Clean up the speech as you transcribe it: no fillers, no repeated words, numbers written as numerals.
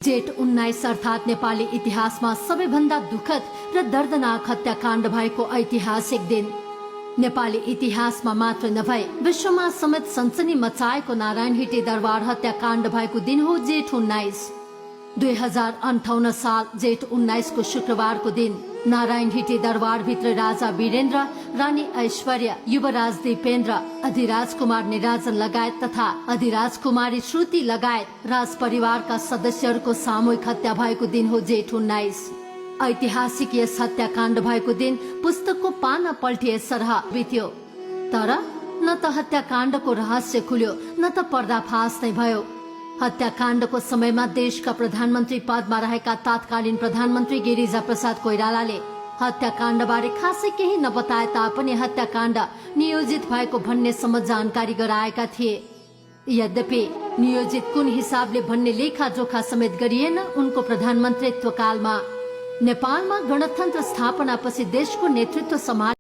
जेठ 19 अर्थात नेपाली इतिहासमा सबैभन्दा दुखद र दर्दनाक हत्याकाण्ड भएको ऐतिहासिक दिन। नेपाली इतिहासमा मात्र नभए विश्वमा समेत सनसनी मचाएको नारायणहिटी दरबार हत्याकाण्ड भएको दिन हो जेठ 19। 2058 साल जेठ 19 को शुक्रबार को दिन नारायणहिटी दरबार भित्र राजा वीरेन्द्र, रानी ऐश्वर्या, युवराज दीपेन्द्र, अधिराज कुमार निराजन लगायत तथा अधिराज कुमारी श्रुति लगायत राज परिवारका सदस्यहरूको सामूहिक हत्या भएको दिन हो जेठ 19। ऐतिहासिक यस हत्याकाण्ड भएको दिन पुस्तकको पाना पल्टिए सरह बित्यो, तर न त हत्याकाण्डको रहस्य खुल्यो न त पर्दाफास नै भयो। हत्याकाण्डको समयमा देशका प्रधानमन्त्री पदमा रहेका तत्कालीन प्रधानमन्त्री गिरिजा प्रसाद कोइरालाले हत्याकाण्डबारे खासै केही नबताए तापनि हत्याकाण्ड नियोजित भएको भन्नेसम्म जानकारी गराएका थिए। यद्यपि नियोजित कुन हिसाबले भन्ने लेखाजोखा समेत गरिएन। उनको प्रधानमन्त्रीत्व कालमा नेपालमा गणतन्त्र स्थापनापछि देशको नेतृत्व सम्हाले